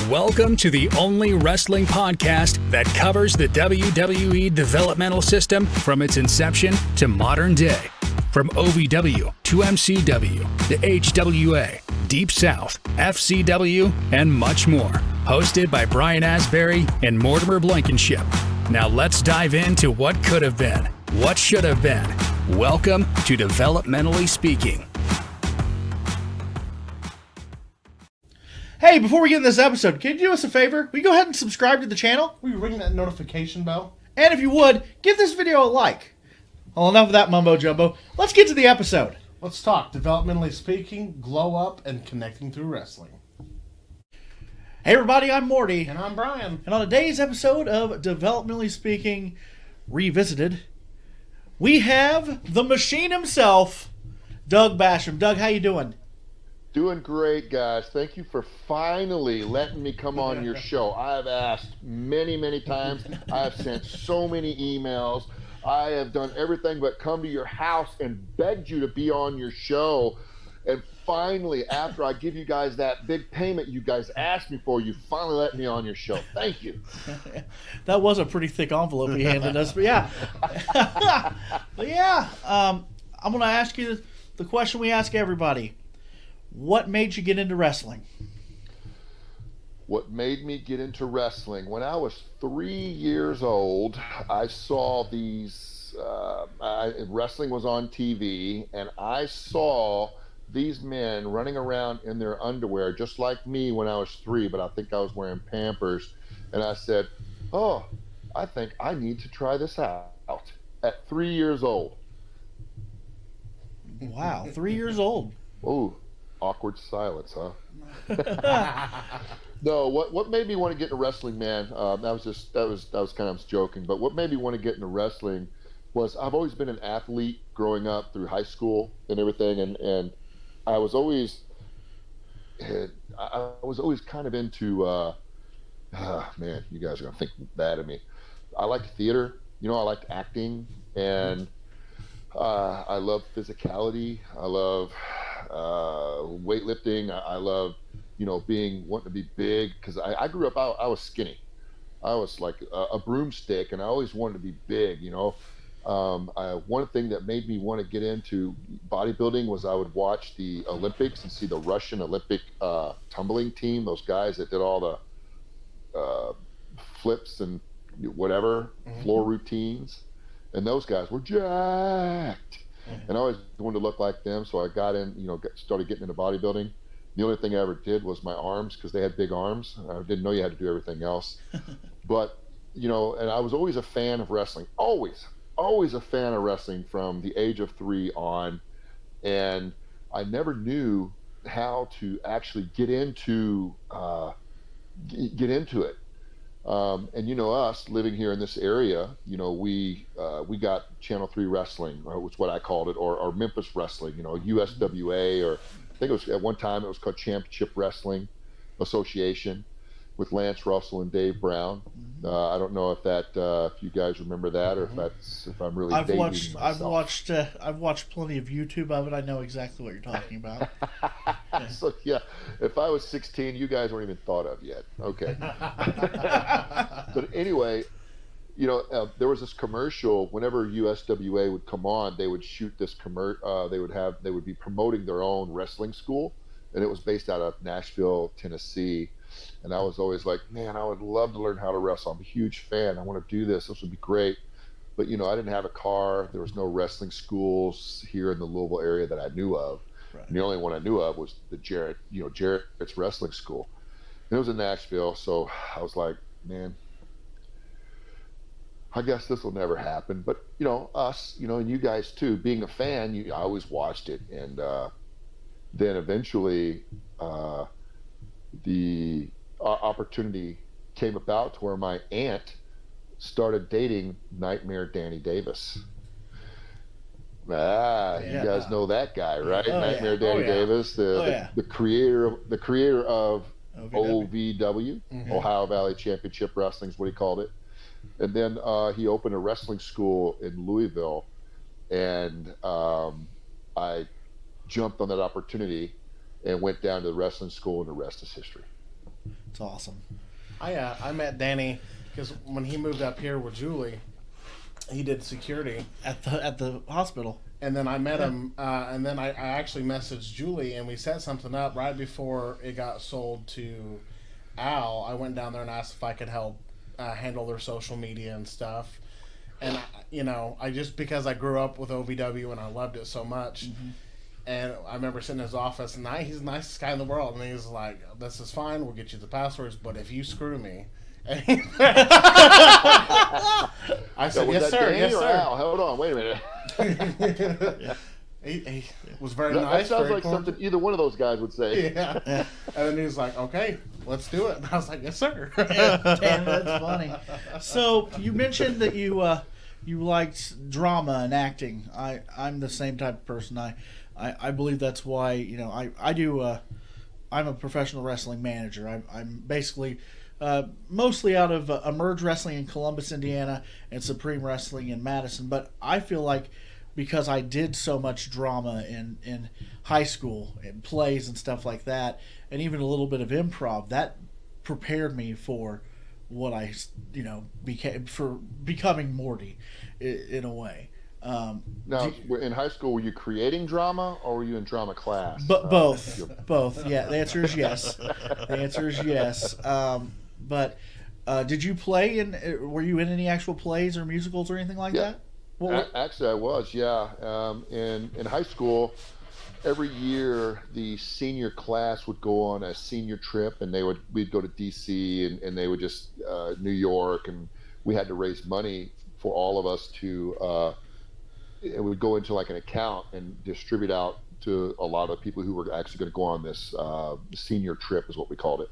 Welcome to the only wrestling podcast that covers the WWE developmental system from its inception to modern day. From OVW to MCW to HWA, Deep South, FCW, and much more. Hosted by Brian Asbury and Mortimer Blankenship. Now let's dive into what could have been, what should have been. Welcome to Developmentally Speaking. Hey, before we get into this episode, can you do us a favor? Will you go ahead and subscribe to the channel? Will you ring that notification bell? And if you would, give this video a like. Well, enough of that mumbo jumbo. Let's get to the episode. Let's talk developmentally speaking, glow up, and connecting through wrestling. Hey everybody, I'm Morty. And I'm Brian. And on today's episode of Developmentally Speaking Revisited, we have the machine himself, Doug Basham. Doug, how you doing? Doing great, guys. Thank you for finally letting me come on your show. I have asked many, many times. I have sent so many emails. I have done everything but come to your house and begged you to be on your show. And finally, after I give you guys that big payment you guys asked me for, you finally let me on your show. Thank you. That was a pretty thick envelope he handed us, but yeah. I'm going to ask you the question we ask everybody. What made you get into wrestling? What made me get into wrestling? When I was 3 years old, I saw these, wrestling was on TV, and I saw these men running around in their underwear, just like me when I was 3, but I think I was wearing Pampers. And I said, oh, I think I need to try this out at 3 years old. Wow, 3 years old. Ooh. Awkward silence, huh? No, what made me want to get into wrestling, man? That was kind of joking, but what made me want to get into wrestling was I've always been an athlete growing up through high school and everything, and I was always kind of into man, you guys are gonna think bad of me. I liked theater, I liked acting, and I love physicality. I love weightlifting. I love, wanting to be big, because I grew up, I was skinny. I was like a broomstick, and I always wanted to be big, one thing that made me want to get into bodybuilding was I would watch the Olympics and see the Russian Olympic tumbling team, those guys that did all the flips and whatever, floor routines. And those guys were jacked. And I always wanted to look like them, so I got in, started getting into bodybuilding. The only thing I ever did was my arms, because they had big arms. I didn't know you had to do everything else. But, and I was always a fan of wrestling. Always a fan of wrestling from the age of 3 on. And I never knew how to actually get into it. And us living here in this area, we got Channel 3 Wrestling, which is what I called it, or Memphis Wrestling, USWA, or I think it was at one time it was called Championship Wrestling Association with Lance Russell and Dave Brown. I don't know if you guys remember that, or if I'm really dating myself. I've watched plenty of YouTube of it. I know exactly what you're talking about. Yeah. So yeah, if I was 16, you guys weren't even thought of yet. Okay. But anyway, there was this commercial. Whenever USWA would come on, they would shoot this commercial. They would be promoting their own wrestling school, and it was based out of Nashville, Tennessee. And I was always like, man, I would love to learn how to wrestle. I'm a huge fan. I want to do this. This would be great. But, I didn't have a car. There was no wrestling schools here in the Louisville area that I knew of. Right. And the only one I knew of was the Jarrett's wrestling school. And it was in Nashville. So I was like, man, I guess this will never happen. But, us, and you guys too, being a fan, I always watched it. And then eventually the opportunity came about to where my aunt started dating Nightmare Danny Davis. You guys know that guy, right? Nightmare Danny Davis, the creator of OVW, Ohio Valley Championship Wrestling is what he called it. And then he opened a wrestling school in Louisville, and I jumped on that opportunity and went down to the wrestling school, and the rest is history. It's awesome. I met Danny because when he moved up here with Julie, he did security At the hospital. and then I met him, and then I actually messaged Julie, and we set something up right before it got sold to Al. I went down there and asked if I could help handle their social media and stuff. And I just because I grew up with OVW and I loved it so much. And I remember sitting in his office, and he's the nicest guy in the world. And he's like, "This is fine. We'll get you the passwords, but if you screw me," and I said, Was "Yes, that sir. Danny Yes, or sir." Al? Hold on, wait a minute. He was very That nice. sounds very like cordial. something either one of those guys would say. Yeah. And then he was like, "Okay, let's do it." And I was like, "Yes, sir." Damn, that's funny. So you mentioned that you liked drama and acting. I'm the same type of person. I believe that's why I do. I'm a professional wrestling manager. I'm basically mostly out of Emerge Wrestling in Columbus, Indiana, and Supreme Wrestling in Madison. But I feel like because I did so much drama in high school and plays and stuff like that, and even a little bit of improv, that prepared me for what I becoming Morty in a way. Now, in high school, were you creating drama or were you in drama class? But both. Yeah, the answer is yes. The answer is yes. But did you play were you in any actual plays or musicals or anything like that? Actually, I was. Yeah. In high school, every year the senior class would go on a senior trip, and we'd go to DC and they would just New York, and we had to raise money for all of us to. It would go into like an account and distribute out to a lot of people who were actually going to go on this senior trip, is what we called it.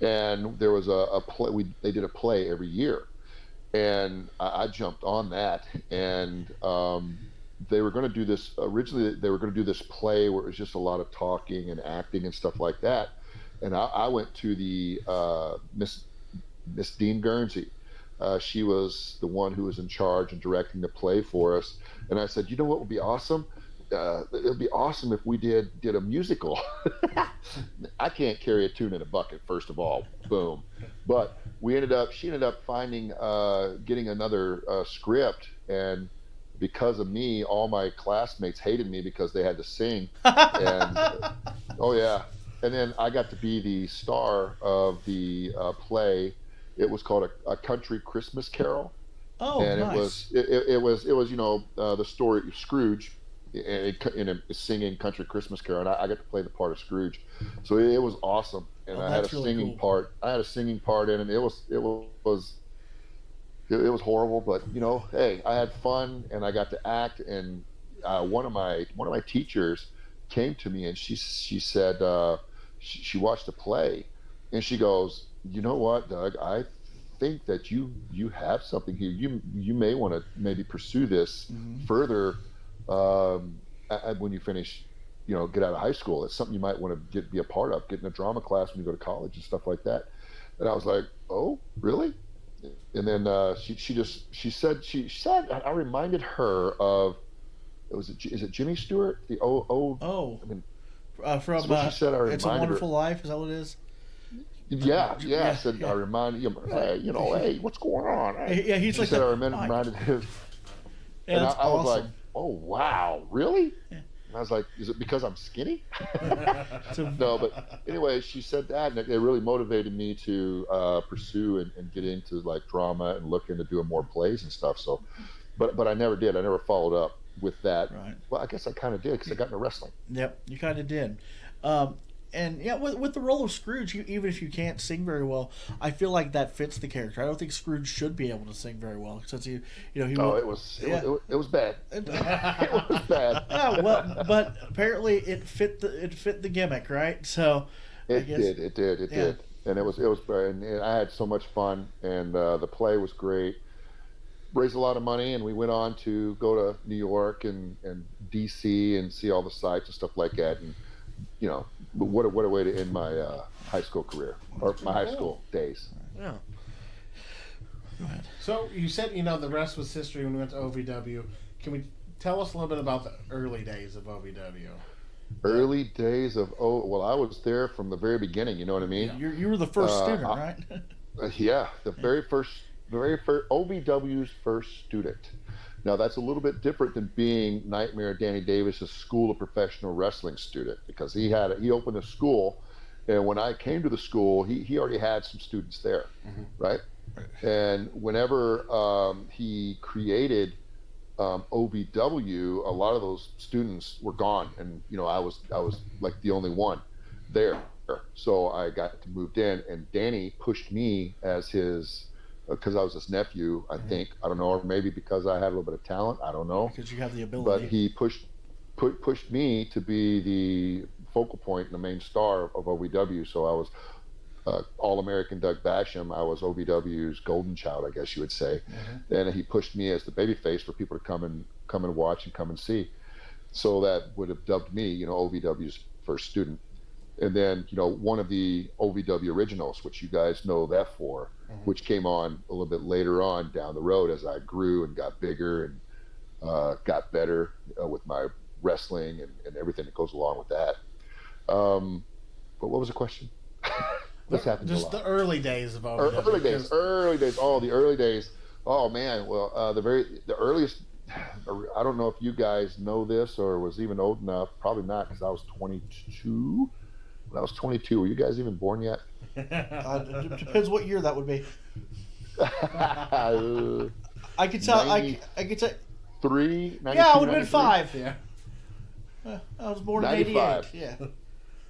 And there was a play. They did a play every year, and I jumped on that. And they were going to do this originally. They were going to do this play where it was just a lot of talking and acting and stuff like that. And I went to the Miss Dean Guernsey. She was the one who was in charge and directing the play for us. And I said, you know what would be awesome? It would be awesome if we did a musical. I can't carry a tune in a bucket, first of all. Boom. But she ended up finding, getting another script. And because of me, all my classmates hated me because they had to sing. And oh yeah. And then I got to be the star of the play. It was called a Country Christmas Carol. Oh, and nice. it was the story of Scrooge in a singing Country Christmas Carol, and I got to play the part of Scrooge, so it was awesome. And I had a really singing cool. part. I had a singing part in it. It was horrible, but hey, I had fun and I got to act. And one of my teachers came to me and she said she watched the play, and she goes, you know what, Doug, I think that you have something here. You may want to maybe pursue this further when you finish, get out of high school. It's something you might want to be a part of, get in a drama class when you go to college and stuff like that. And I was like, oh, really? And then she said I reminded her of, is it Jimmy Stewart? The from what she said. I It's a reminded Wonderful her. Life. Is that what it is? Yeah. I said, I reminded you, hey, what's going on? Yeah, he's she like said, that. I reminded him. Yeah, And that's I was awesome. like, oh, wow, really? Yeah. And I was like, is it because I'm skinny? So- No, but anyway, she said that, and it really motivated me to pursue and get into like drama and look into doing more plays and stuff. So, but I never did. I never followed up with that. Right. Well, I guess I kind of did because I got into wrestling. Yep, you kind of did. And yeah, with the role of Scrooge, even if you can't sing very well, I feel like that fits the character. I don't think Scrooge should be able to sing very well since he No, it was bad. It was bad. Yeah, well, but apparently it fit the gimmick, right? So It did, and it was and I had so much fun, and the play was great. Raised a lot of money, and we went on to go to New York and DC and see all the sites and stuff like that. And what a way to end my high school career, or my high school days. Yeah. go ahead. So you said the rest was history when we went to OVW. Can we tell us a little bit about the early days of OVW? Early days of well, I was there from the very beginning. You know what I mean? You were the first student, I- right? yeah, the very first OVW's first student. Now that's a little bit different than being Nightmare Danny Davis's School of Professional Wrestling student, because he opened a school, and when I came to the school, he already had some students there, right? And whenever he created OVW, a lot of those students were gone, and I was like the only one there. So I got to moved in, and Danny pushed me as his, because I was his nephew, I think. I don't know, or maybe because I had a little bit of talent. I don't know. Because you have the But ability. he pushed me to be the focal point and the main star of OVW. So I was All-American Doug Basham. I was OVW's golden child, I guess you would say. And he pushed me as the babyface for people to come and watch and come and see. So that would have dubbed me, OVW's first student. And then, one of the OVW originals, which you guys know that for, which came on a little bit later on down the road as I grew and got bigger and got better with my wrestling and everything that goes along with that. But what was the question? This happened Just a lot. the early days of OVW. Early days. Oh, the early days. Oh man. Well, the earliest. I don't know if you guys know this or was even old enough. Probably not, because I was 22. When I was 22, were you guys even born yet? It depends what year that would be. I I could tell. 90 I could tell. 3, 92, Yeah, I would have been 93? 5. Yeah. I was born in 95. 88. Yeah.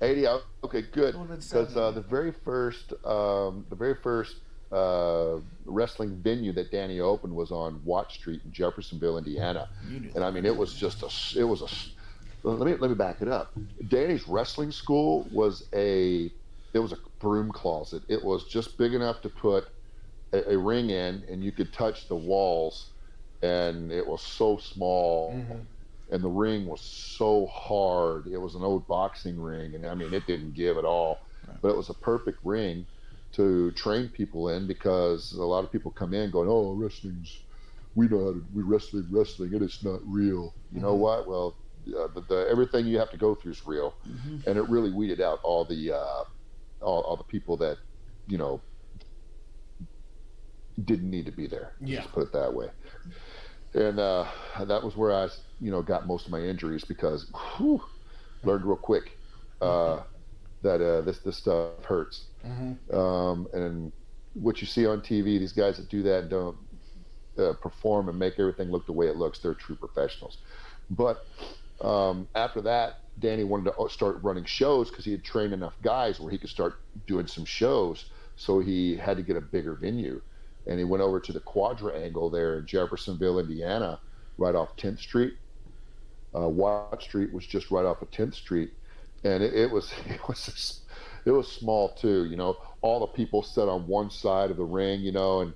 80. Okay, good. It would've been Because 7. the very first wrestling venue that Danny opened was on Watt Street in Jeffersonville, Indiana. You knew And I mean, it was let me back it up. Danny's wrestling school was a broom closet. It was just big enough to put a ring in, and you could touch the walls, and it was so small, and the ring was so hard. It was an old boxing ring, and I mean, it didn't give at all, but it was a perfect ring to train people in, because a lot of people come in going, "Oh, we wrestling, and it's not real." You know what? Well, everything you have to go through is real, and it really weeded out all the people that didn't need to be there. Yeah. Just put it that way. And that was where I got most of my injuries, because learned real quick that this stuff hurts. And what you see on TV, these guys that do that and don't perform and make everything look the way it looks, they're true professionals. But after that, Danny wanted to start running shows, because he had trained enough guys where he could start doing some shows. So he had to get a bigger venue, and he went over to the Quadrangle there in Jeffersonville, Indiana, right off 10th Street. Watt Street was just right off of 10th Street, and it was small too. All the people sat on one side of the ring, and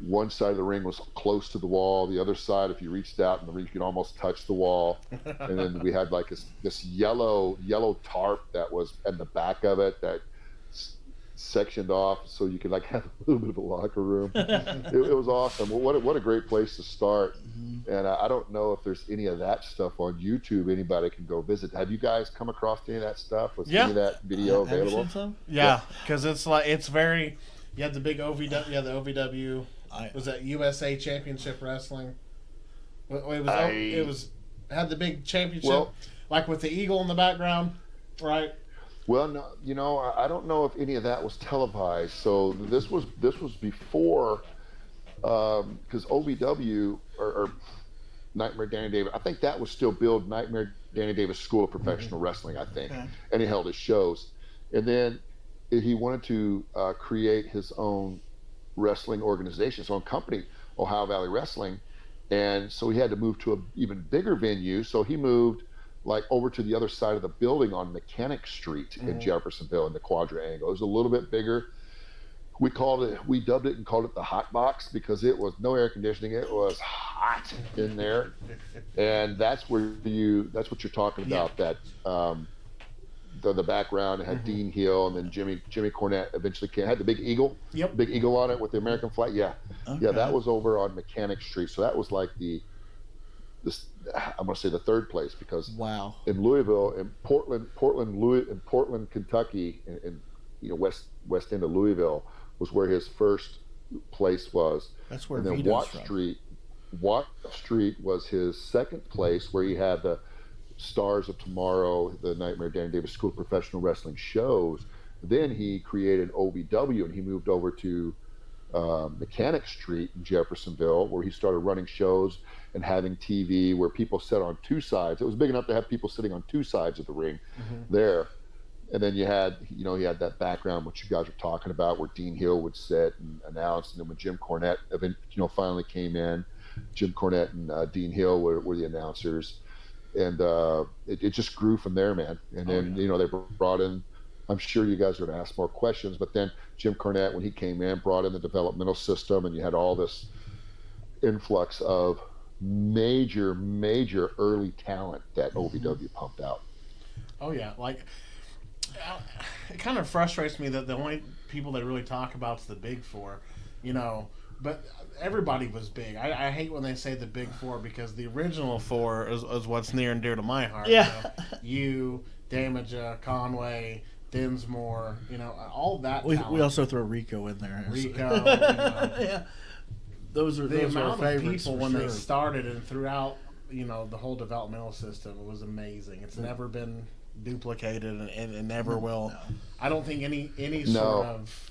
one side of the ring was close to the wall. The other side, if you reached out in the ring, you could almost touch the wall. And then we had like this yellow tarp that was at the back of it that sectioned off, so you could like have a little bit of a locker room. It was awesome. Well, what a great place to start. And I don't know if there's any of that stuff on YouTube. Anybody can go visit. Have you guys come across any of that stuff? Was any of that video Have you available? seen some? Yeah, because it's very. You had the big OVW. Yeah, the OVW. Was that USA Championship Wrestling? It was had the big championship, like with the eagle in the background, right? Well, no, I don't know if any of that was televised. So this was before, because OVW or Nightmare Danny Davis, I think that was still billed Nightmare Danny Davis School of Professional Wrestling, I think, and he held his shows, and then he wanted to create his own wrestling organization, his own company, Ohio Valley Wrestling, and so he had to move to an even bigger venue. So he moved like over to the other side of the building on Mechanic Street in Jeffersonville in the Quadrangle. It was a little bit bigger. We dubbed it and called it the hot box, because it was no air conditioning. It was hot in there. And that's what you're talking about, that the background. It had Dean Hill, and then Jimmy Cornette eventually came. It had the big eagle. Yep. Big eagle on it with the American flag. Yeah. Okay. Yeah, that was over on Mechanic Street. So that was like this, I'm going to say the third place, because Wow. in Louisville, in Portland, Kentucky, in west end of Louisville was where his first place was. That's where And then Vito's from. Watt Street was his second place, where he had the Stars of Tomorrow, the Nightmare Danny Davis School of Professional Wrestling shows. Then he created OVW, and he moved over to Mechanic Street in Jeffersonville, where he started running shows and having TV where people sat on two sides. It was big enough to have people sitting on two sides of the ring there. And then you had, he had that background, which you guys were talking about, where Dean Hill would sit and announce. And then when Jim Cornette, finally came in, Jim Cornette and Dean Hill were the announcers. And it just grew from there, man. And then, they brought in, I'm sure you guys are going to ask more questions, but then Jim Cornette, when he came in, brought in the developmental system, and you had all this influx of major early talent that OVW pumped out. Oh yeah, like it kind of frustrates me that the only people they really talk about is the big four, but everybody was big. I hate when they say the big four, because the original four is what's near and dear to my heart. Yeah. You, Damaja, Conway, Dinsmore, all that. We also throw Rico in there. Rico, yeah. Those are the those amount are of favorites people for when sure. they started and throughout, the whole developmental system was amazing. It's never been duplicated and never will. No. I don't think any sort of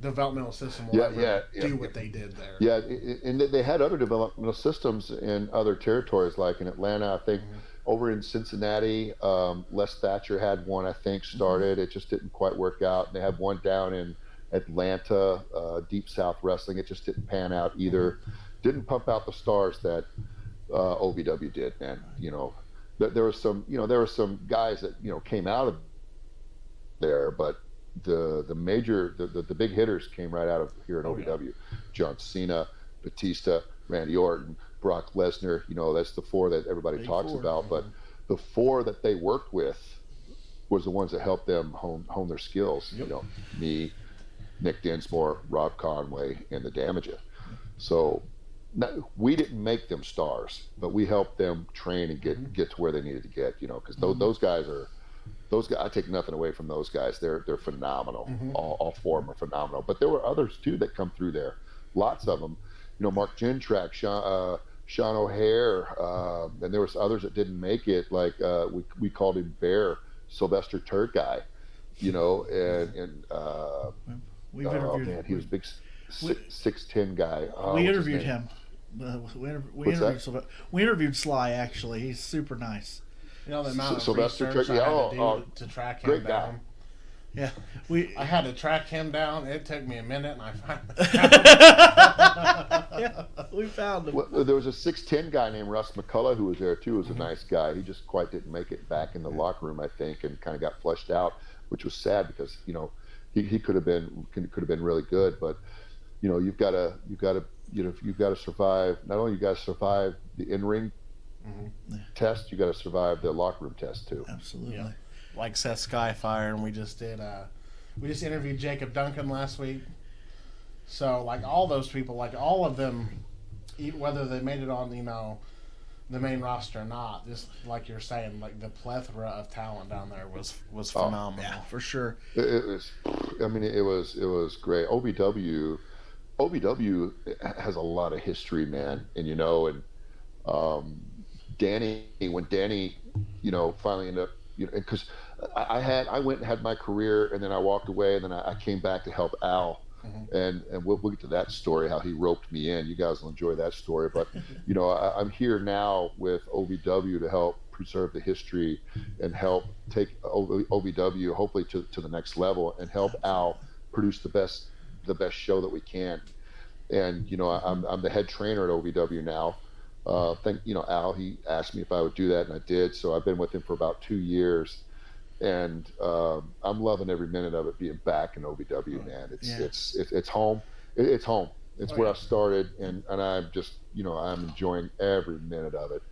developmental system will do what they did there. Yeah, and they had other developmental systems in other territories, like in Atlanta, I think. Over in Cincinnati, Les Thatcher had one, I think, started. It just didn't quite work out. And they had one down in Atlanta, Deep South Wrestling. It just didn't pan out either. Didn't pump out the stars that OVW did, man. There was some guys that came out of there, but the big hitters came right out of here at OVW. John Cena, Batista, Randy Orton, Brock Lesnar. That's the four that everybody talks about. But the four that they worked with was the ones that helped them hone their skills. Me, Nick Dinsmore, Rob Conway, and the Damaja. So we didn't make them stars, but we helped them train and get to where they needed to get. Because those guys, I take nothing away from those guys. They're phenomenal. All four of them are phenomenal. But there were others too that come through there. Lots of them. Mark Jindrak, Sean O'Hare, and there was others that didn't make it. Like we called him Bear, Sylvester Turkeye. And We've interviewed. Man, he was a big 6'10" guy. We interviewed him. We interviewed Sly, actually. He's super nice. The amount of Sylvester research Turkey, I had to do to track him great down. guy. Yeah, I had to track him down. It took me a minute, and I finally yeah, we found him. Well, there was a 6'10" guy named Russ McCullough who was there too. He was a nice guy. He just quite didn't make it back in the locker room, I think, and kind of got flushed out, which was sad, because he could have been really good. But you've got to survive. Not only you got to survive the in-ring test, you got to survive the locker room test too. Absolutely. Yeah. Like Seth Skyfire, and we just interviewed Jacob Duncan last week. So like all those people, like all of them, whether they made it on the main roster or not, just like you're saying, like the plethora of talent down there was phenomenal. Yeah, for sure. It was. I mean, it was great. OVW has a lot of history, man, and Danny, when Danny, finally ended up, because I went and had my career, and then I walked away, and then I came back to help Al, and we'll get to that story, how he roped me in. You guys will enjoy that story, but I'm here now with OVW to help preserve the history and help take OVW hopefully to the next level, and help Al produce the best show that we can. And I'm the head trainer at OVW now. Al, he asked me if I would do that, and I did. So I've been with him for about 2 years, and I'm loving every minute of it, being back in OVW, man. It's home. It's home. It's where I started, and I'm just I'm enjoying every minute of it.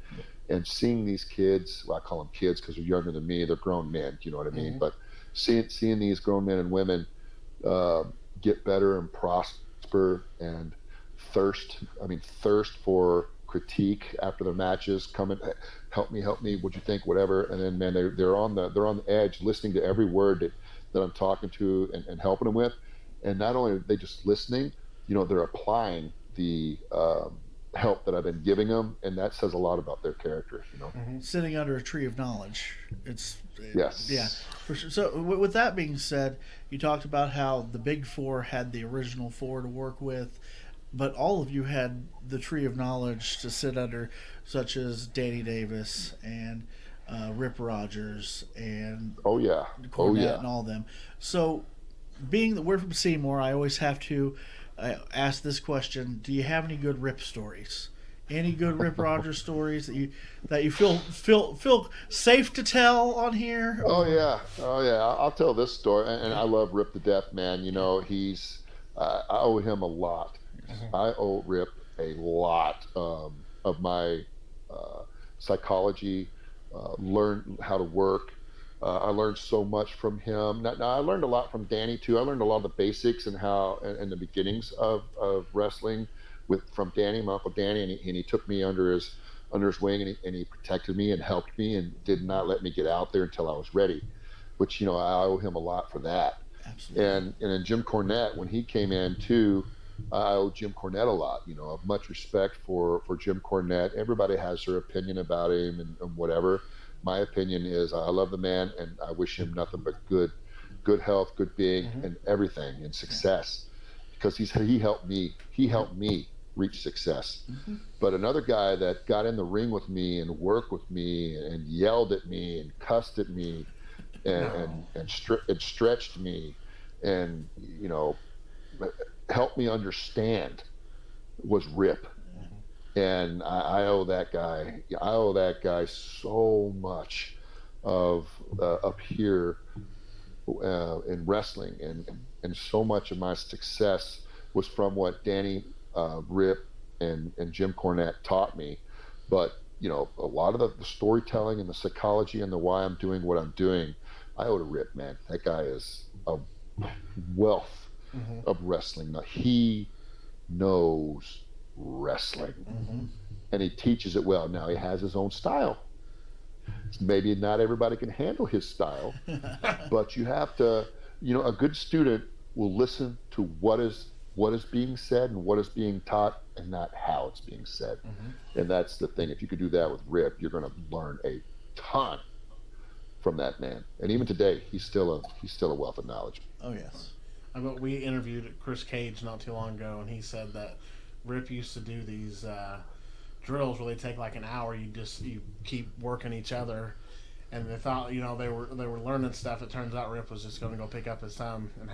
And seeing these kids, well, I call them kids because they're younger than me. They're grown men, you know what I mean? But seeing these grown men and women get better and prosper and thirst for critique after their matches, come and help me, what'd you think, whatever. And then man, they're on the edge, listening to every word that I'm talking to and helping them with. And not only are they just listening, they're applying the help that I've been giving them, and that says a lot about their character. Sitting under a tree of knowledge. Yes. Yeah, for sure. So with that being said, you talked about how the Big Four had the original four to work with, but all of you had the tree of knowledge to sit under, such as Danny Davis and Rip Rogers and Cornette and all of them. So, being that we're from Seymour, I always have to ask this question: do you have any good Rip stories? Any good Rip Rogers stories that you feel safe to tell on here? Oh yeah. I'll tell this story, and I love Rip to death, man. He's I owe him a lot. I owe Rip a lot of my psychology. Learn how to work. I learned so much from him. Now I learned a lot from Danny too. I learned a lot of the basics and how and the beginnings of wrestling from Danny, my Uncle Danny, and he took me under his wing, and he protected me and helped me and did not let me get out there until I was ready, which I owe him a lot for that. Absolutely. And then Jim Cornette, when he came in too, I owe Jim Cornette a lot. Of much respect for Jim Cornette. Everybody has their opinion about him and whatever. My opinion is I love the man, and I wish him nothing but good health, good being, and everything, and success, because he helped me. He helped me reach success. But another guy that got in the ring with me and worked with me and yelled at me and cussed at me and stretched me and helped me understand was Rip. And I owe that guy so much of up here in wrestling, and so much of my success was from what Danny, Rip, and Jim Cornette taught me. But a lot of the storytelling and the psychology and the why I'm doing what I'm doing, I owe to Rip, man. That guy is a wealth of wrestling. Now, he knows wrestling, and he teaches it well. Now he has his own style. Maybe not everybody can handle his style, but you have to. A good student will listen to what is being said and what is being taught, and not how it's being said. And that's the thing. If you could do that with Rip, you're going to learn a ton from that man. And even today, he's still a wealth of knowledge. Oh yes. We interviewed Chris Cage not too long ago, and he said that Rip used to do these drills where they take like an hour. You keep working each other, and they thought they were learning stuff. It turns out Rip was just going to go pick up his thumb and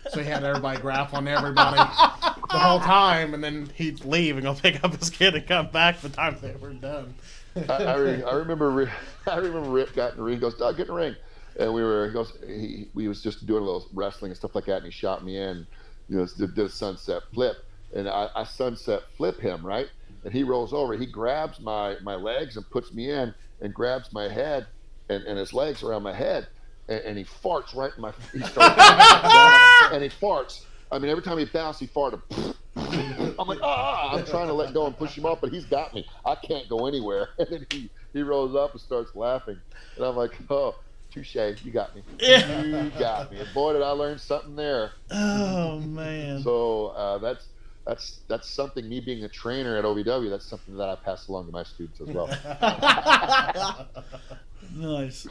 so he had everybody grapple on everybody the whole time, and then he'd leave and go pick up his kid and come back the time they were done. I remember Rip got in the ring. He goes, "Doug, get in the ring." And we was just doing a little wrestling and stuff like that, and he shot me in, did a sunset flip, and I sunset flip him, right? And he rolls over, he grabs my legs and puts me in, and grabs my head and his legs around my head, and he farts right in he starts and he farts. I mean, every time he bounced, he farted. I'm like, I'm trying to let go and push him up, but he's got me. I can't go anywhere. And then he rolls up and starts laughing, and I'm like, oh. Touche, you got me. Yeah. You got me. And boy, did I learn something there. Oh man. So that's something. Me being a trainer at OVW, that's something that I pass along to my students as well. Nice.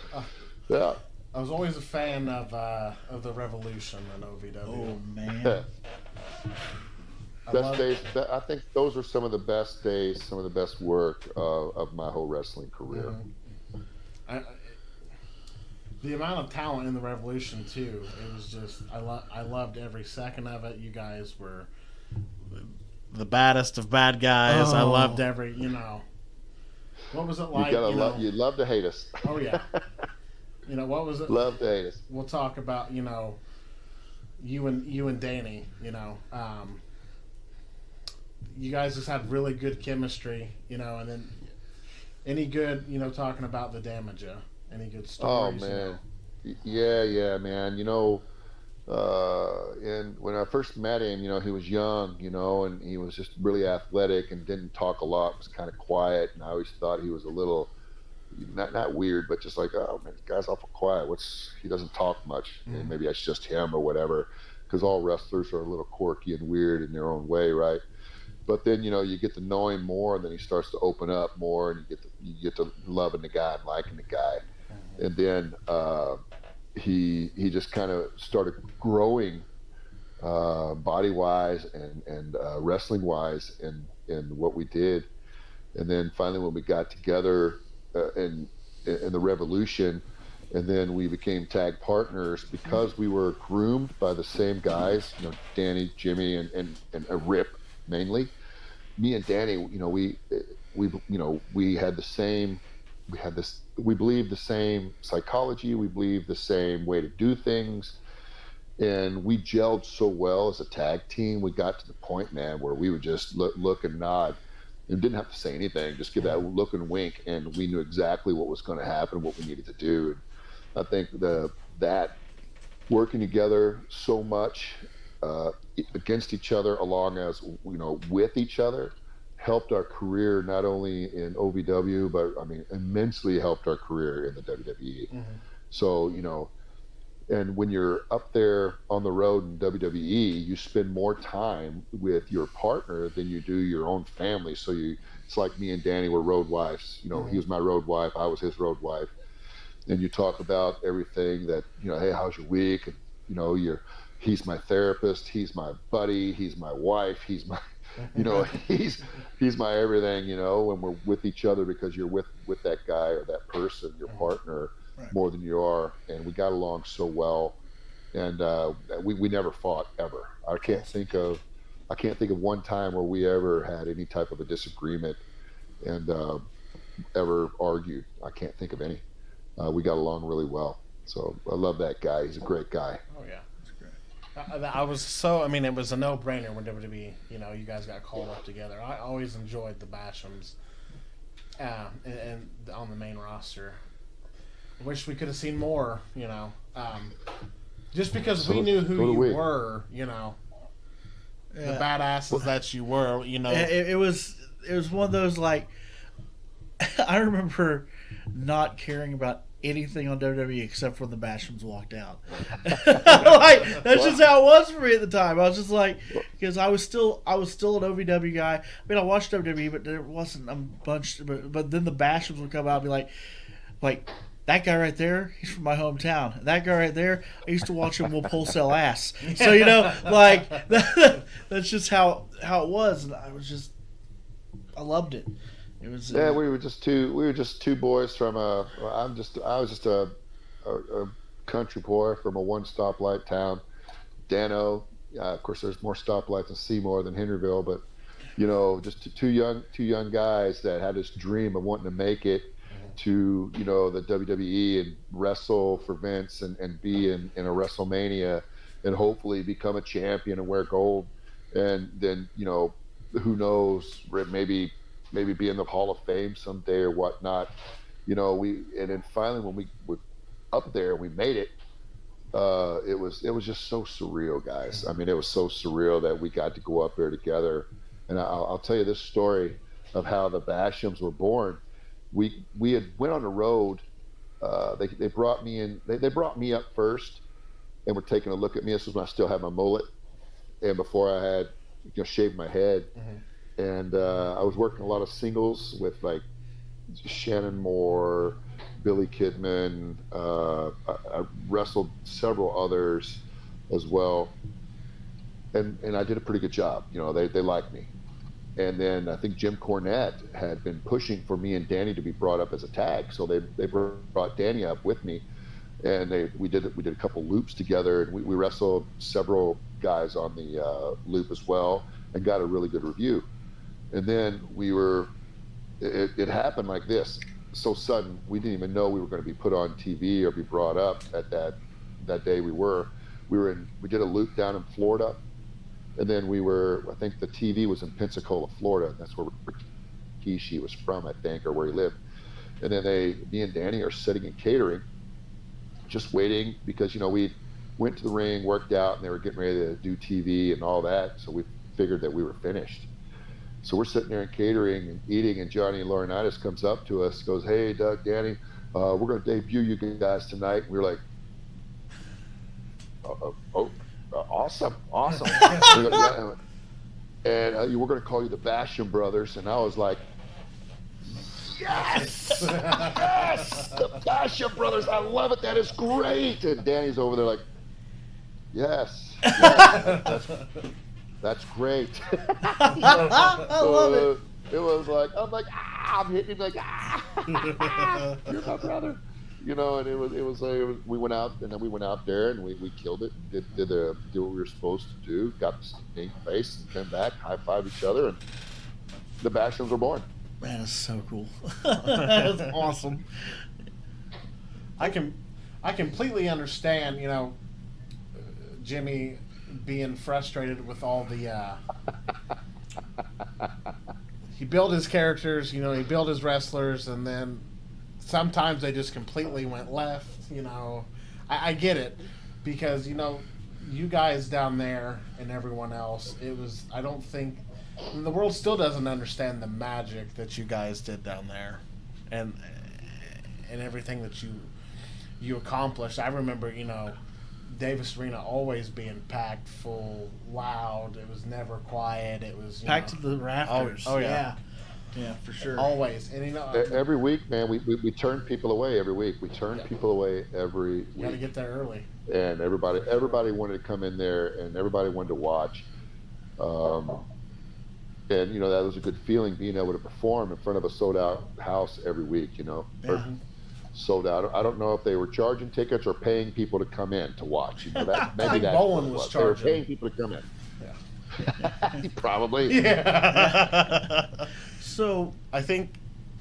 Yeah. I was always a fan of the Revolution in OVW. Oh man. Best days. I think those are some of the best days, some of the best work of my whole wrestling career. The amount of talent in the Revolution too, it was just I loved every second of it. You guys were the baddest of bad guys. I loved every What was it like? You love to hate us. Oh yeah. What was it? Love to hate us. We'll talk about you and Danny. You guys just had really good chemistry. And then any good talking about the Damager. Any good stories? Oh man, yeah, man. And when I first met him, he was young, and he was just really athletic and didn't talk a lot, was kind of quiet. And I always thought he was a little, not weird, but just like, oh man, this guy's awful quiet. He doesn't talk much. And maybe that's just him or whatever, because all wrestlers are a little quirky and weird in their own way, right? But then you get to know him more, and then he starts to open up more, and you get to loving the guy and liking the guy. And then he just kind of started growing, body wise and wrestling wise, in what we did. And then finally, when we got together in the Revolution, and then we became tag partners because we were groomed by the same guys, Danny, Jimmy, and Rip mainly. Me and Danny, we had the same, we believed the same psychology, we believed the same way to do things, and we gelled so well as a tag team. We got to the point, man, where we would just look and nod and didn't have to say anything, just give that look and wink, and we knew exactly what was going to happen, what we needed to do. And I think that working together so much, against each other, along as with each other, helped our career, not only in OVW, but I mean immensely helped our career in the WWE. So and when you're up there on the road in WWE, you spend more time with your partner than you do your own family. So it's like me and Danny were road wives. He was my road wife, I was his road wife. And you talk about everything that, hey, how's your week? And he's my therapist, he's my buddy, he's my wife, he's my he's my everything, when we're with each other, because you're with that guy or that person, your partner, Right. more than you are. And we got along so well. And we never fought ever. I can't think of one time where we ever had any type of a disagreement and ever argued. I can't think of any. We got along really well. So I love that guy. He's a great guy. Oh yeah. That's great. I was so. I mean, it was a no-brainer when WWE, you guys got called up together. I always enjoyed the Bashams, and on the main roster. Wish we could have seen more. Just because we knew who you were. The badasses that you were. It was one of those, like, I remember not caring about anything on WWE except for the Bashams walked out. Like, that's just how it was for me at the time. I was just like, because I was still an OVW guy. I mean, I watched WWE, but there wasn't a bunch. But then the Bashams would come out and be like, that guy right there, he's from my hometown. That guy right there, I used to watch him whoop wholesale ass. So like that's just how it was, and I loved it. It was we were just two boys from I was just a country boy from a one stoplight town, Dano. Of course, there's more stoplights in Seymour than Henryville, but just two young guys that had this dream of wanting to make it to the WWE and wrestle for Vince and be in a WrestleMania and hopefully become a champion and wear gold, and then who knows, maybe be in the Hall of Fame someday or whatnot. And then finally when we were up there, we made it. It was just so surreal, guys. I mean, it was so surreal that we got to go up there together. And I'll tell you this story of how the Bashams were born. We had went on the road. They brought me in. They brought me up first, and were taking a look at me. This was when I still had my mullet, and before I had shaved my head. And I was working a lot of singles with like Shannon Moore, Billy Kidman. I wrestled several others as well, and I did a pretty good job. They liked me. And then I think Jim Cornette had been pushing for me and Danny to be brought up as a tag, so they brought Danny up with me, and we did a couple loops together, and we wrestled several guys on the loop as well, and got a really good review. And then it happened like this, so sudden. We didn't even know we were going to be put on TV or be brought up at that day. We did a loop down in Florida. And then I think the TV was in Pensacola, Florida. That's where Rikishi was from, I think, or where he lived. And then me and Danny are sitting in catering, just waiting, because, went to the ring, worked out, and they were getting ready to do TV and all that. So we figured that we were finished. So we're sitting there in catering and eating, and Johnny Laurinaitis comes up to us, goes, "Hey, Doug, Danny, we're going to debut you guys tonight." And we were like, awesome. We go, "Yeah." And we're going to call you the Basham brothers. And I was like, yes, yes, the Basham brothers. I love it. That is great. And Danny's over there like, yes, that's great. I love it. It was like, I'm hitting him like, you're my brother. And it was we went out, and then we went out there and we killed it, and did what we were supposed to do, got the stink face, and came back, high-fived each other, and the Bashams were born. Man, that's so cool. That's awesome. I completely understand, Jimmy being frustrated with all the he built his characters, he built his wrestlers, and then sometimes they just completely went left. I get it, because you guys down there and everyone else, I don't think the world still doesn't understand the magic that you guys did down there, and everything that you accomplished. I remember Davis Arena always being packed full, loud. It was never quiet. It was packed to the rafters. Oh yeah. Yeah, for sure. Always. And every week, man, we turn people away every week. We turn people away every week. You got to get there early. And everybody wanted to come in there, and everybody wanted to watch. And that was a good feeling, being able to perform in front of a sold out house every week. Yeah. Sold out. I don't know if they were charging tickets or paying people to come in to watch. Maybe Bowen was charging. They were paying people to come in. Yeah. Probably. Yeah. So I think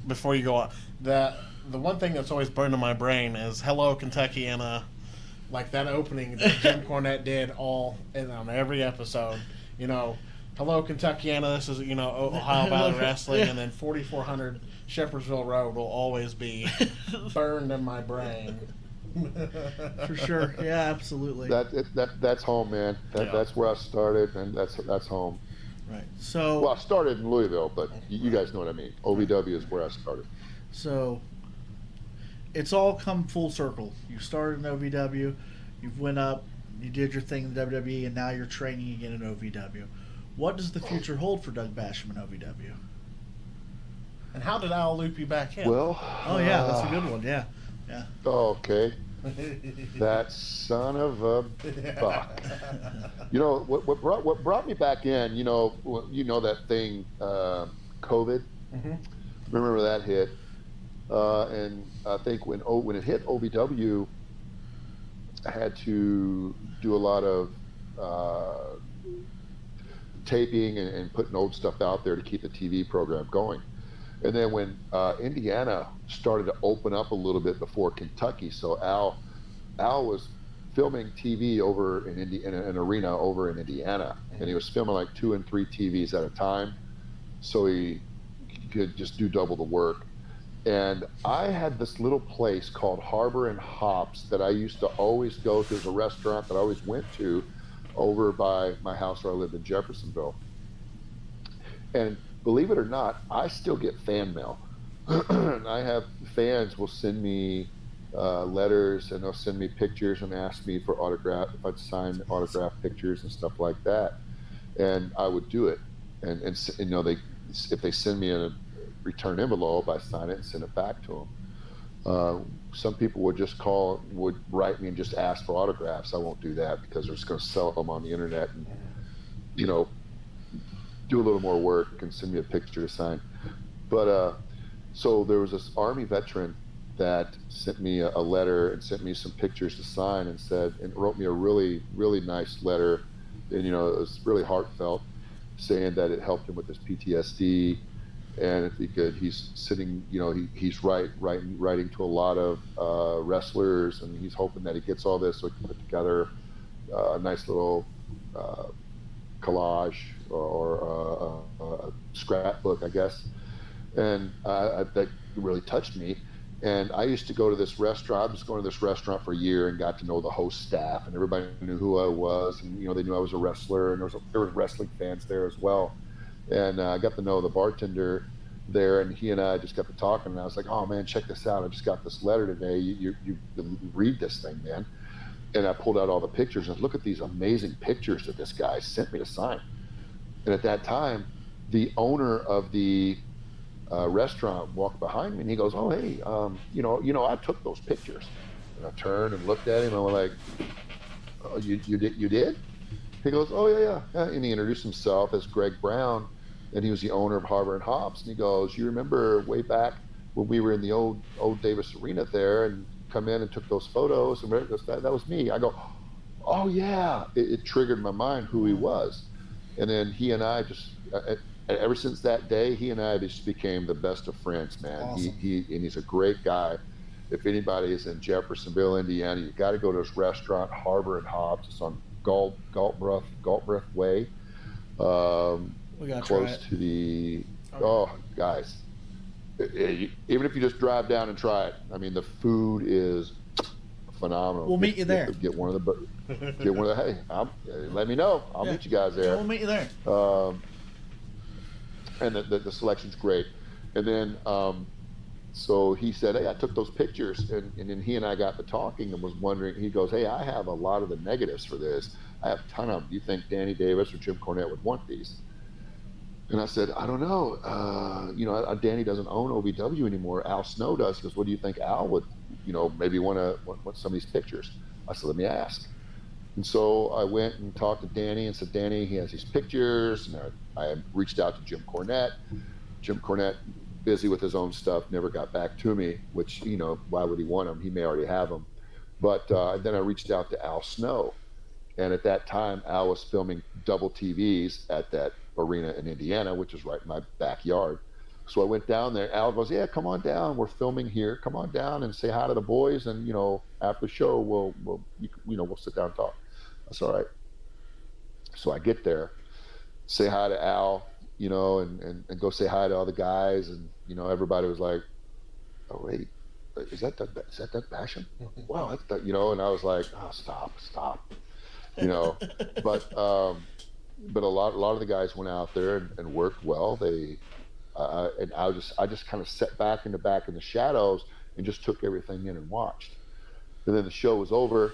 before you go on, the one thing that's always burned in my brain is "Hello, Kentuckiana," like that opening that Jim Cornette did on every episode. "Hello, Kentuckiana. This is Ohio Valley Wrestling," and then 4400 Shepherdsville Road will always be burned in my brain. For sure, yeah, absolutely. That's home, man. That's where I started, and that's home. Right. So. Well, I started in Louisville, but you guys know what I mean. OVW is where I started. So. It's all come full circle. You started in OVW, you went up, you did your thing in the WWE, and now you're training again in OVW. What does the future hold for Doug Basham in OVW? And how did Al loop you back in? Well. Oh yeah, that's a good one. Yeah. Okay. That son of a buck. What brought me back in, that thing, COVID. Mm-hmm. Remember that hit, and I think when it hit OVW, I had to do a lot of taping and putting old stuff out there to keep the TV program going. And then when Indiana started to open up a little bit before Kentucky, so Al was filming TV over in an arena over in Indiana, and he was filming like 2 and 3 TVs at a time, so he could just do double the work. And I had this little place called Harbor and Hops that I used to always go to. It was a restaurant that I always went to over by my house where I lived in Jeffersonville. And believe it or not, I still get fan mail. I have fans will send me letters, and they'll send me pictures and ask me for autograph, if I'd sign autograph pictures and stuff like that. And I would do it. And if they send me a return envelope, I sign it and send it back to them. Some people would write me and just ask for autographs. I won't do that because they're just going to sell them on the internet and, do a little more work and send me a picture to sign. But so there was this Army veteran that sent me a letter and sent me some pictures to sign and wrote me a really, really nice letter. And, it was really heartfelt, saying that it helped him with his PTSD. And if he could, he's sitting, he's writing to a lot of wrestlers, and he's hoping that he gets all this so he can put together a nice little collage or a scrapbook, I guess. And that really touched me. And I used to go to this restaurant. I was going to this restaurant for a year and got to know the host staff, and everybody knew who I was, and they knew I was a wrestler, and there was wrestling fans there as well. And I got to know the bartender there, and he and I just got to talking, and I was like, "Oh man, check this out! I just got this letter today. You read this thing, man." And I pulled out all the pictures and look at these amazing pictures that this guy sent me to sign. And at that time, the owner of the restaurant walked behind me, and he goes, "Oh hey, I took those pictures." And I turned and looked at him, and I was like, "Oh, you did?" He goes, "Oh yeah." And he introduced himself as Greg Brown, and he was the owner of Harbor and Hops. And he goes, "You remember way back when we were in the old Davis Arena there, and come in and took those photos?" And that was me. I go, "Oh yeah." It triggered my mind who he was, and then he and I just. Ever since that day, he and I just became the best of friends, man. Awesome. He's a great guy. If anybody is in Jeffersonville, Indiana, you got to go to this restaurant, Harbor and Hops. It's on Galtbreath Way, We gotta try close it. to the. Oh, guys, even if you just drive down and try it, I mean, the food is phenomenal. We'll meet you there. Get one of the. Hey, let me know. I'll meet you guys there. We'll meet you there. And the selection's great. And then, so he said, "Hey, I took those pictures," and then he and I got to talking and was wondering. He goes, "Hey, I have a lot of the negatives for this. I have a ton of them. Do you think Danny Davis or Jim Cornette would want these?" And I said, "I don't know. Danny doesn't own OVW anymore. Al Snow does." He goes, "What do you think Al would, maybe want some of these pictures?" I said, "Let me ask." And so I went and talked to Danny and said, "Danny, he has these pictures." And I reached out to Jim Cornette. Jim Cornette, busy with his own stuff, never got back to me, which, why would he want them? He may already have them. But then I reached out to Al Snow. And at that time, Al was filming double TVs at that arena in Indiana, which is right in my backyard. So I went down there. Al goes, "Yeah, come on down. We're filming here. Come on down and say hi to the boys. And, after the show, we'll sit down and talk." That's all right. So I get there, say hi to Al, and go say hi to all the guys, and everybody was like, "Oh wait, is that Doug Basham? Wow, that's Doug," and I was like, "Oh, stop," But a lot of the guys went out there and worked well. They and I just kind of sat back in the shadows and just took everything in and watched. And then the show was over.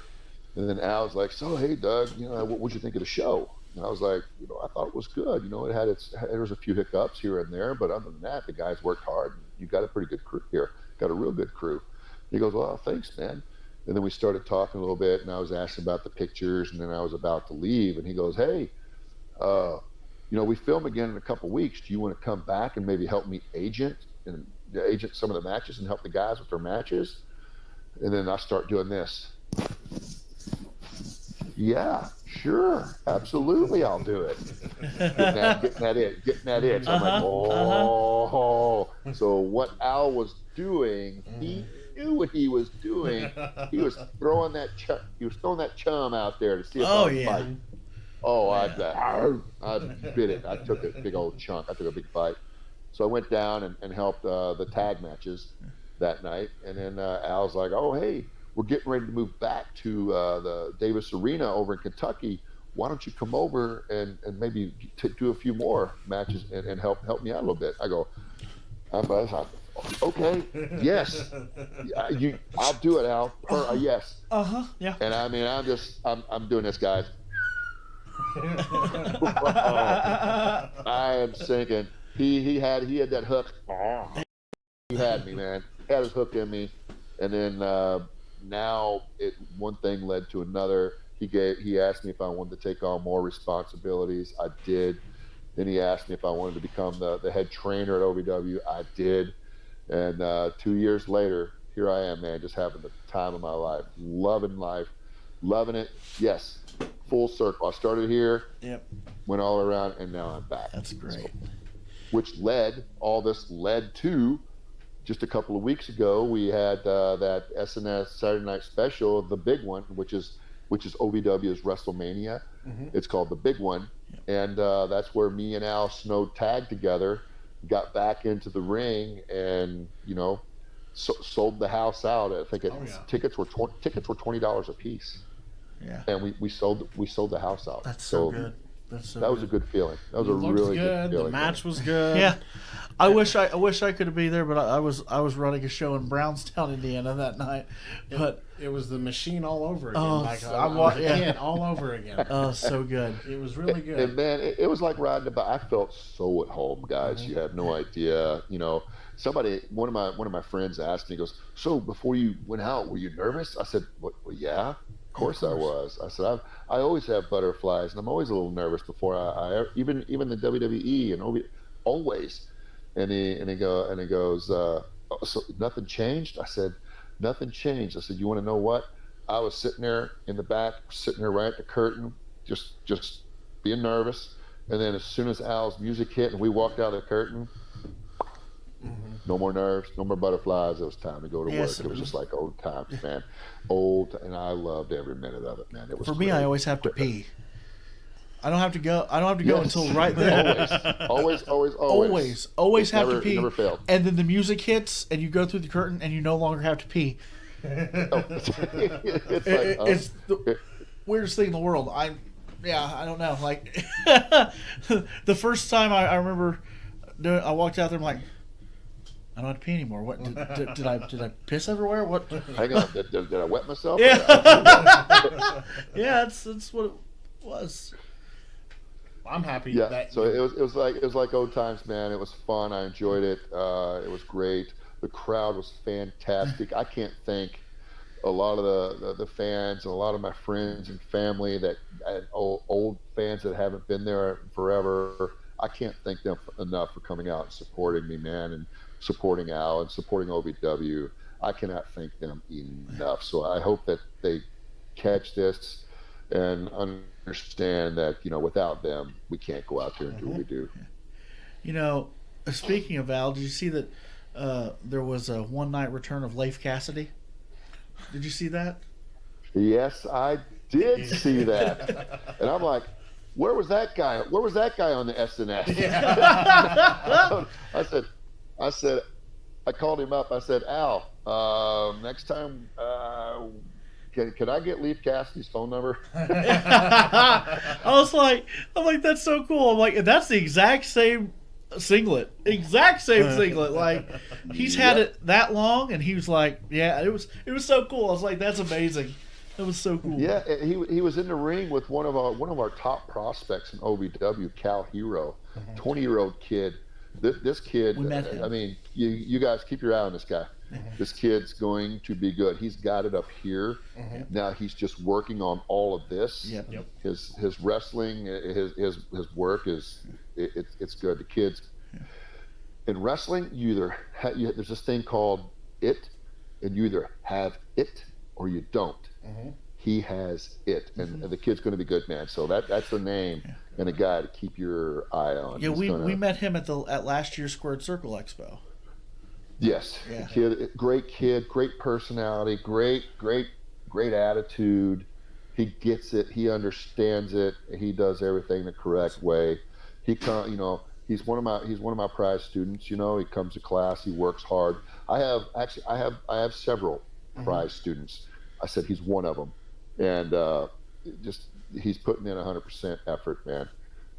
And then Al was like, "So, hey, Doug, what'd you think of the show?" And I was like, "I thought it was good. There was a few hiccups here and there, but other than that, the guys worked hard. You got a pretty good crew here. Got a real good crew." And he goes, "Well, thanks, man." And then we started talking a little bit, and I was asking about the pictures, and then I was about to leave, and he goes, "Hey, we film again in a couple weeks. Do you want to come back and maybe help me agent some of the matches and help the guys with their matches?" And then I start doing this. "Yeah, sure, absolutely, I'll do it." Getting that itch. I'm like, oh. So what Al was doing, he knew what he was doing. He was throwing that chum out there to see if I would fight. Oh, I bit it. I took a big old chunk. I took a big bite. So I went down and helped the tag matches that night. And then Al's like, "Oh, hey, we're getting ready to move back to the Davis Arena over in Kentucky. Why don't you come over and maybe do a few more matches and help me out a little bit?" I go, "Okay, yes, I'll do it, Al. Yes." Yeah. And I mean, I'm doing this, guys. I am sinking. He had that hook. He had me, man. He had his hook in me, and then now one thing led to another. He asked me if I wanted to take on more responsibilities. I did. Then he asked me if I wanted to become the head trainer at OVW. I did. And 2 years later, here I am, man, just having the time of my life, loving it. Yes, full circle. I started here, went all around, and now I'm back. That's great. All this led to just a couple of weeks ago, we had that SNS Saturday Night Special, the big one, which is OVW's WrestleMania. Mm-hmm. It's called the Big One, and that's where me and Al Snow tagged together, got back into the ring, and sold the house out. I think yeah. tickets were $20 a piece, Yeah. and we sold the house out. That's so good. That's so That was good. a good feeling. That was It a looked really good. good feeling. The match was good. Yeah, I wish I could be there, but I was running a show in Brownstown, Indiana that night. But It was the machine all over again. Oh, Like I I was a yeah. kid all over again. oh, so good. It was really good. And man, it was like riding a bike. I felt so at home, guys. You have no idea. One of my friends asked me, he goes, "So before you went out, were you nervous?" I said, "Well, yeah, of course I was." I said, I always have butterflies, and I'm always a little nervous before I even the WWE and always. And he goes, "So nothing changed?" I said, "Nothing changed." I said, "You want to know what? I was sitting there in the back, sitting there right at the curtain, just being nervous. And then as soon as Al's music hit and we walked out of the curtain, no more nerves, no more butterflies. It was time to go to Yes. work. It was just like old times, man. And I loved every minute of it, man. It was For me, great. I always have to pee. I don't have to go Yes. until right then. Always. Always have never, to pee. It never failed. And then the music hits, and you go through the curtain, and you no longer have to pee. It's It's the weirdest thing in the world. I don't know. Like the first time I remember I walked out there, I'm like, I don't have to pee anymore. What did I piss everywhere? What? hang on, did I wet myself? Yeah, yeah, that's what it was. I'm happy. Yeah, that so it was like old times, man. It was fun. I enjoyed it. It was great. The crowd was fantastic. I can't thank a lot of the fans and a lot of my friends and family that old fans that haven't been there forever. I can't thank them enough for coming out and supporting me, man, and supporting Al and supporting OVW. I cannot thank them enough. So I hope that they catch this and understand that, without them, we can't go out there and do what we do. Speaking of Al, did you see that there was a one-night return of Leif Cassidy? Did you see that? Yes, I did see that. And I'm like, where was that guy? Where was that guy on the SNS? Yeah. I called him up. I said, Al, next time, can I get Leif Cassidy's phone number? I'm like, that's so cool. I'm like, that's the exact same singlet. Like, he's had it that long, and he was like, yeah, it was so cool. I was like, that's amazing. That was so cool. Yeah, he was in the ring with one of our top prospects in OVW, Cal Hero, 20-year-old kid. This kid, We met him. I mean, you guys keep your eye on this guy. This kid's going to be good. He's got it up here. Now he's just working on all of this. Yep. His wrestling, his work it's good. The kids in wrestling, there's this thing called it, and you either have it or you don't. He has it, and the kid's going to be good, man. So that's the name and a guy to keep your eye on. Yeah, we met him at last year's Squared Circle Expo. Yes, Yeah. kid, great personality, great attitude. He gets it, he understands it, he does everything the correct way. He's one of my prize students. He comes to class, he works hard. I have several prize students. I said he's one of them, and he's putting in 100% effort, man.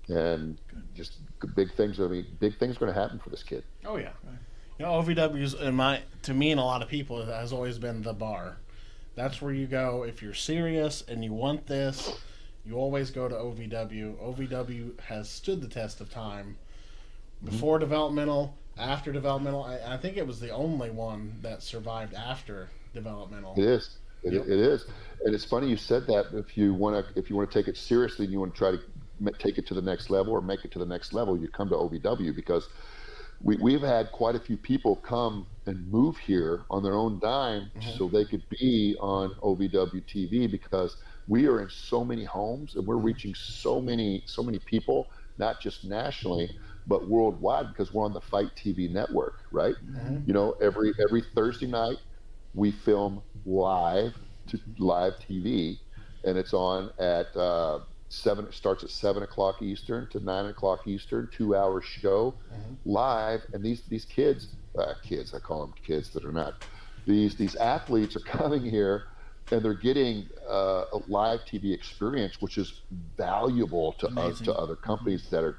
And just big things are going to happen for this kid. Oh yeah. OVW's to me and a lot of people has always been the bar. That's where you go if you're serious and you want this. You always go to OVW. OVW has stood the test of time. Before developmental, after developmental. I think it was the only one that survived after developmental. It is. It is. And it's funny you said that. If you want to take it seriously and you want to try to take it to the next level or make it to the next level, you come to OVW, because we've had quite a few people come and move here on their own dime so they could be on OVW TV, because we are in so many homes and we're reaching so many people, not just nationally but worldwide, because we're on the Fight TV network, right? Every Thursday night we film live TV, and it's on at 7. It starts at 7:00 Eastern to 9:00 Eastern, 2-hour show live. And these kids, kids. I call them kids that are not. These athletes are coming here, and they're getting a live TV experience, which is valuable to Amazing. other companies that are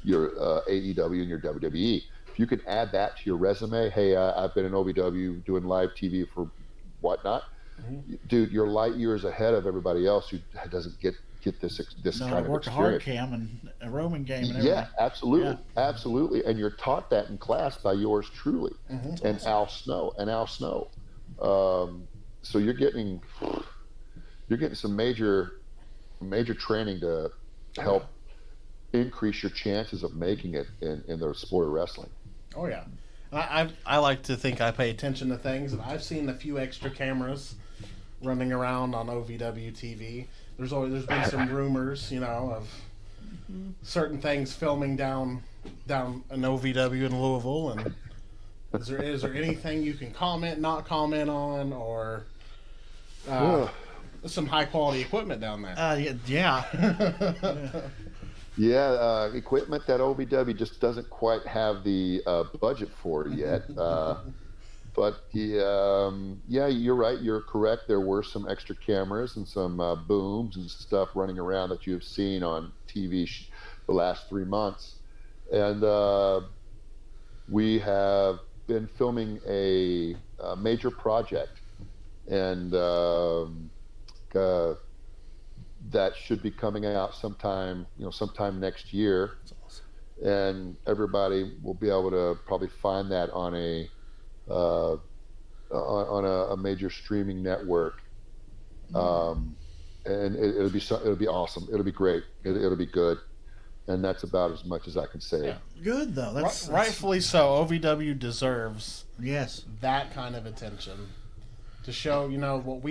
your AEW and your WWE. If you can add that to your resume, hey, I've been in OVW doing live TV for whatnot, dude, you're light years ahead of everybody else who doesn't get this No, I kind of worked a hard experience. cam and a Roman game and Yeah, everything. absolutely, Yeah. absolutely, and you're taught that in class by yours truly, and Awesome. Al Snow. So you're getting some major training to help increase your chances of making it in the sport of wrestling. Oh yeah, I like to think I pay attention to things, and I've seen a few extra cameras running around on OVW TV. There's been some rumors, of certain things filming down an OVW in Louisville, and is there anything you can not comment on, or some high quality equipment down there? Yeah. Yeah, equipment that OVW just doesn't quite have the budget for yet. But yeah, you're right. You're correct. There were some extra cameras and some booms and stuff running around that you've seen on TV the last 3 months, and we have been filming a major project, and that should be coming out sometime next year, and everybody will be able to probably find that on uh, a major streaming network, and it'll be awesome. It'll be great. It'll be good, and that's about as much as I can say. Yeah. Good though. That's Rightfully so. OVW deserves yes. that kind of attention to show what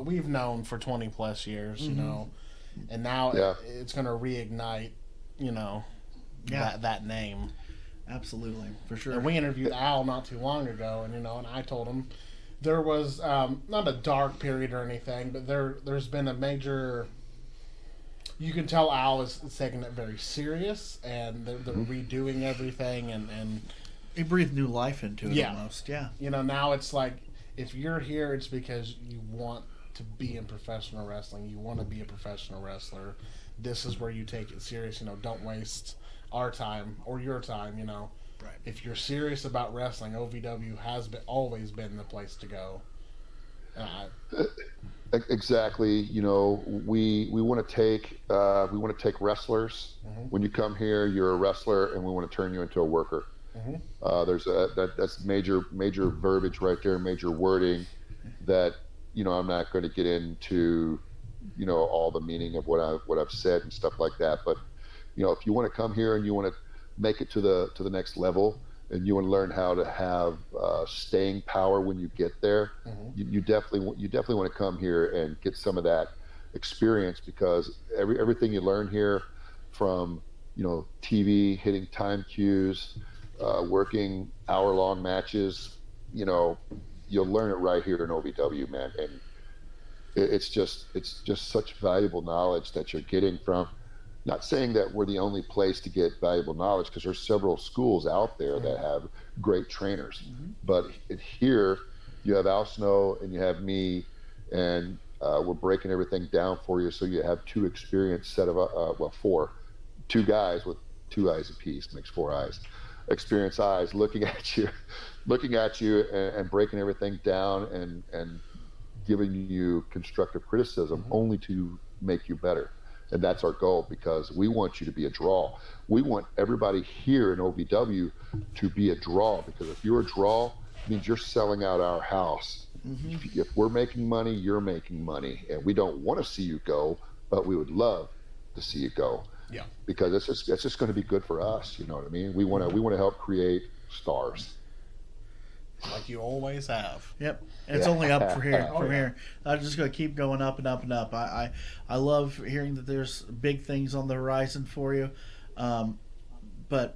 we've known for 20 plus years, and now it's going to reignite that name. Absolutely, for sure. And we interviewed Al not too long ago, and I told him there was not a dark period or anything, but there's been a major. You can tell Al is taking it very serious, and they're redoing everything, and He breathed new life into it Yeah. almost. Yeah. now it's like, if you're here, it's because you want to be in professional wrestling. You want to be a professional wrestler. This is where you take it serious. Don't waste our time or your time. Right. If you're serious about wrestling, OVW has always been the place to go. Exactly. We want to take wrestlers. When you come here, you're a wrestler, and we want to turn you into a worker. That's major verbiage right there, major wording that I'm not going to get into all the meaning of what I've said and stuff like that. But if you want to come here and you want to make it to the next level, and you want to learn how to have staying power when you get there, you definitely want to come here and get some of that experience, because everything you learn here, from TV, hitting time cues, working hour-long matches, you'll learn it right here in OVW, man. And it's just such valuable knowledge that you're getting from. Not saying that we're the only place to get valuable knowledge, because there's several schools out there that have great trainers. But here, you have Al Snow and you have me, and we're breaking everything down for you, so you have two experienced set of four, two guys with two eyes apiece makes four eyes, experienced eyes looking at you, and breaking everything down, and giving you constructive criticism only to make you better. And that's our goal, because we want you to be a draw. We want everybody here in OVW to be a draw, because if you're a draw, it means you're selling out our house. If we're making money, you're making money, and we don't want to see you go, but we would love to see you go. Yeah. Because it's just going to be good for us. You know what I mean? We want to help create stars. Like you always have. Yep. And it's only up from here. I'm just going to keep going up and up and up. I love hearing that there's big things on the horizon for you. But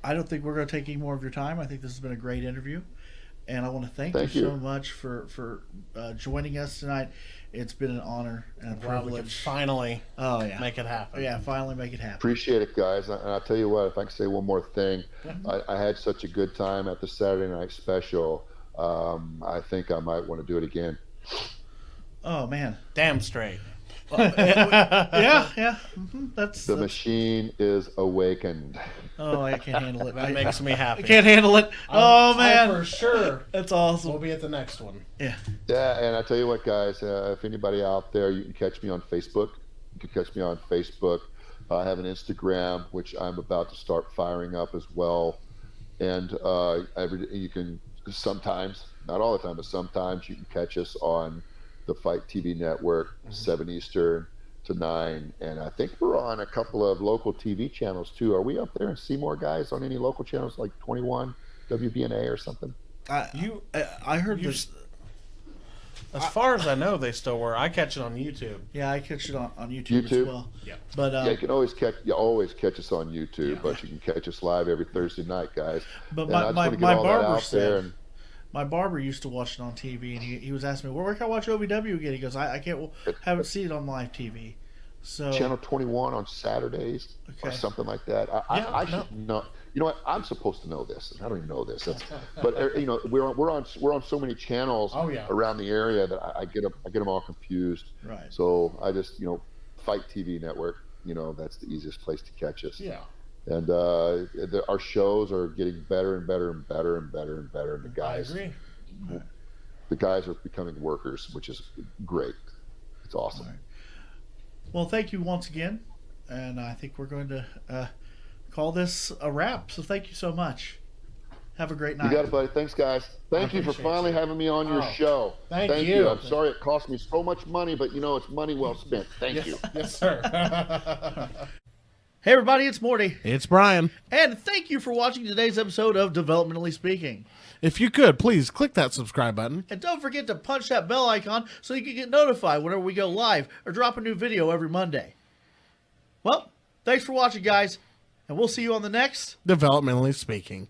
I don't think we're going to take any more of your time. I think this has been a great interview. And I want to thank you so much for joining us tonight. it's been an honor and a Glad we can privilege. finally Oh yeah, make it happen. Yeah, finally make it happen. Appreciate it, guys. And I'll tell you what, if I can say one more thing, I had such a good time at the Saturday night special. I think I might want to do it again. Oh man, Damn straight. yeah. That's The machine is awakened. Oh, I can't handle it. That makes me happy. I can't handle it. Oh man, for sure. that's awesome. We'll be at the next one. Yeah. Yeah, and I tell you what, guys, if anybody out there, you can catch me on Facebook. You can catch me on Facebook. I have an Instagram, which I'm about to start firing up as well. And you can sometimes, not all the time, but sometimes you can catch us on the Fight TV network, 7 Eastern to 9. And I think we're on a couple of local TV channels too. Are we up there in Seymour, guys, on any local channels like 21, WBNA or something? I heard this. As far as I know, they still were. I catch it on YouTube. Yeah, I catch it on YouTube as well. Yeah. But Yeah, you can always catch us on YouTube, but you can catch us live every Thursday night, guys. But And I my just wanna get all that barber out there said, and- my barber used to watch it on TV, and he was asking me, where can I watch OVW again? He goes, I can't, haven't seen it on live TV. So Channel 21 on Saturdays or something like that. I should know. You know what? I'm supposed to know this. I don't even know this. But you know, we're on so many channels around the area that I get them all confused. Right. So I just Fight TV network. That's the easiest place to catch us. Yeah. And our shows are getting better and better and better and better and better. And the guys, I agree. The guys are becoming workers, which is great. It's awesome. Right. Well, thank you once again, and I think we're going to call this a wrap. So thank you so much. Have a great night. You got it, buddy. Thanks, guys. Thank you for finally having me on your show. Thank you. I'm sorry it cost me so much money, but it's money well spent. Thank you. Yes, sir. Hey, everybody, it's Morty. It's Brian. And thank you for watching today's episode of Developmentally Speaking. If you could, please click that subscribe button. And don't forget to punch that bell icon so you can get notified whenever we go live or drop a new video every Monday. Well, thanks for watching, guys, and we'll see you on the next Developmentally Speaking.